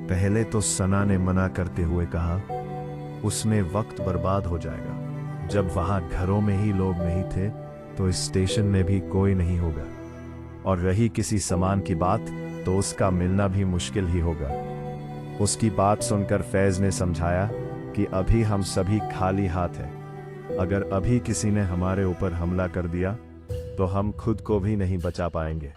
पहले तो सना ने मना करते हुए कहा, उसमें वक्त बर्बाद हो जाएगा। जब वहां घरों में ही लोग नहीं थे तो इस स्टेशन में भी कोई नहीं होगा, और रही किसी सामान की बात तो उसका मिलना भी मुश्किल ही होगा। उसकी बात सुनकर फैज ने समझाया कि अभी हम सभी खाली हाथ हैं। अगर अभी किसी ने हमारे ऊपर हमला कर दिया तो हम खुद को भी नहीं बचा पाएंगे,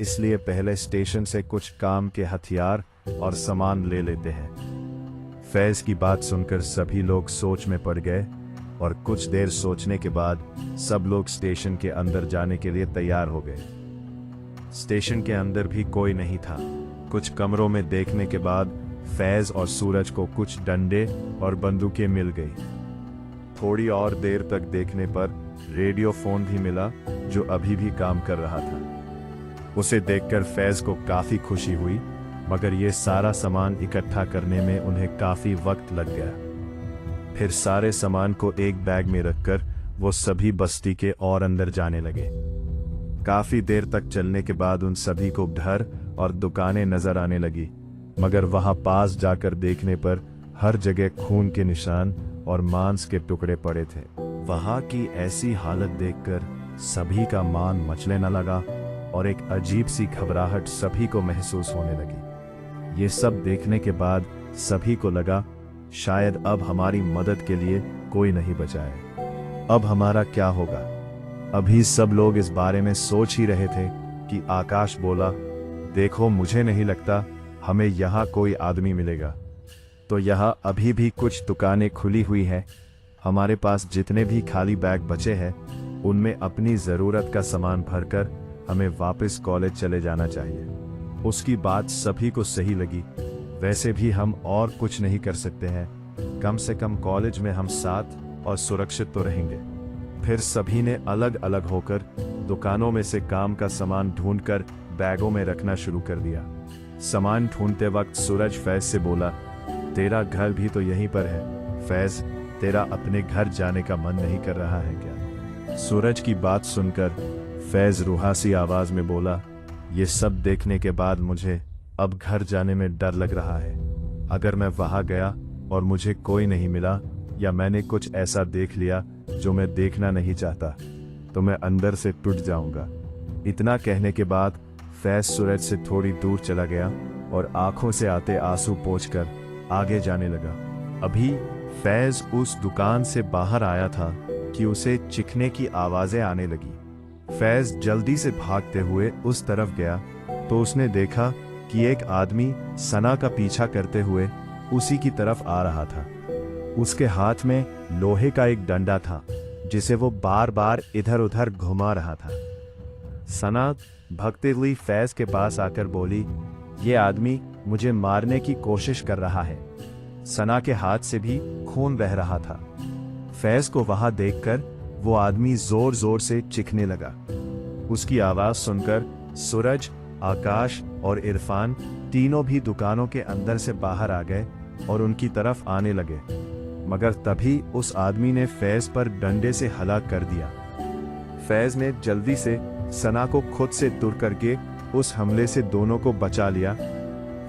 इसलिए पहले स्टेशन से कुछ काम के हथियार और सामान ले लेते हैं। फैज की बात सुनकर सभी लोग सोच में पड़ गए, और कुछ देर सोचने के बाद सब लोग स्टेशन के अंदर जाने के लिए तैयार हो गए। स्टेशन के अंदर भी कोई नहीं था। कुछ कमरों में देखने के बाद फैज और सूरज को कुछ डंडे और बंदूकें मिल गई। थोड़ी और देर तक देखने पर रेडियो फोन भी मिला जो अभी भी काम कर रहा था। उसे देखकर फैज को काफी खुशी हुई, मगर ये सारा सामान इकट्ठा करने में उन्हें काफी वक्त लग गया। फिर सारे सामान को एक बैग में रखकर वो सभी बस्ती के और अंदर जाने लगे। काफी देर तक चलने के बाद उन सभी को घर और दुकानें नजर आने लगी, मगर वहां पास जाकर देखने पर हर जगह खून के निशान और मांस के टुकड़े पड़े थे। वहां की ऐसी हालत देखकर सभी का मान मचलने न लगा, और एक अजीब सी घबराहट सभी को महसूस होने लगी। ये सब देखने के बाद सभी को लगा शायद अब हमारी मदद के लिए कोई नहीं बचा है। अब हमारा क्या होगा? अभी सब लोग इस बारे में सोच ही रहे थे कि आकाश बोला, देखो मुझे नहीं लगता हमें यहाँ कोई आदमी मिलेगा। तो यहाँ अभी भी कुछ दुकानें खुली हुई हैं। हमारे पास जितने भी खाली बैग बचे हैं उनमें अपनी ज़रूरत का सामान भरकर हमें वापस कॉलेज चले जाना चाहिए। उसकी बात सभी को सही लगी। वैसे भी हम और कुछ नहीं कर सकते हैं, कम से कम कॉलेज में हम साथ और सुरक्षित तो रहेंगे। फिर सभी ने अलग अलग होकर दुकानों में से काम का सामान ढूंढकर बैगों में रखना शुरू कर दिया। सामान ढूंढते वक्त सूरज फैज से बोला, तेरा घर भी तो यहीं पर है। फैज, तेरा अपने घर जाने का मन नहीं कर रहा है क्या? सूरज की बात सुनकर फैज रुहासी आवाज में बोला, ये सब देखने के बाद मुझे अब घर जाने में डर लग रहा है। अगर मैं वहां गया और मुझे कोई नहीं मिला, या मैंने कुछ ऐसा देख लिया जो मैं देखना नहीं चाहता, तो मैं अंदर से टूट जाऊंगा। इतना कहने के बाद फैज सूरज से थोड़ी दूर चला गया और आंखों से आते आंसू पोंछकर आगे जाने लगा। अभी फैज उस दुकान से बाहर आया था कि उसे चीखने की आवाजें आने लगी। फैज जल्दी से भागते हुए उस तरफ गया तो उसने देखा कि एक आदमी सना का पीछा करते हुए उसी की तरफ आ रहा था। उसके हाथ में लोहे का एक डंडा था जिसे वो बार बार इधर उधर घुमा रहा था। सना भगते हुई फैज के पास आकर बोली, ये आदमी मुझे मारने की कोशिश कर रहा है। सना के हाथ से भी खून बह रहा था। फैज को वहां देखकर वो आदमी जोर जोर से चीखने लगा। उसकी आवाज सुनकर सूरज, आकाश और इरफान तीनों भी दुकानों के अंदर से बाहर आ गए और उनकी तरफ आने लगे, मगर तभी उस आदमी ने फैज पर डंडे से हलाक कर दिया। फैज ने जल्दी से सना को खुद से दूर करके उस हमले से दोनों को बचा लिया।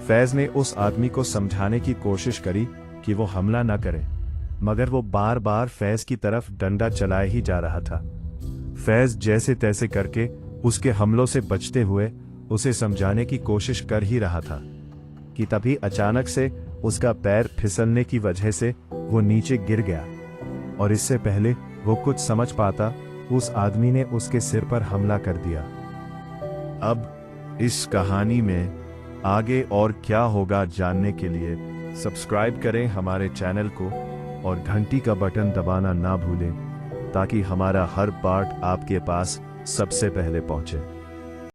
फैज ने उस आदमी को समझाने की कोशिश करी कि वो हमला न करे, मगर वो बार बार फैज की तरफ डंडा चलाए ही जा रहा था। फैज जैसे तैसे करके उसके हमलों से बचते हुए उसे समझाने की कोशिश कर ही रहा था कि तभी अचानक से उसका पैर फिसलने की वजह से वो नीचे गिर गया, और इससे पहले वो कुछ समझ पाता उस आदमी ने उसके सिर पर हमला कर दिया। अब इस कहानी में आगे और क्या होगा जानने के लिए सब्सक्राइब करें हमारे चैनल को और घंटी का बटन दबाना ना भूलें, ताकि हमारा हर पार्ट आपके पास सबसे पहले पहुंचे।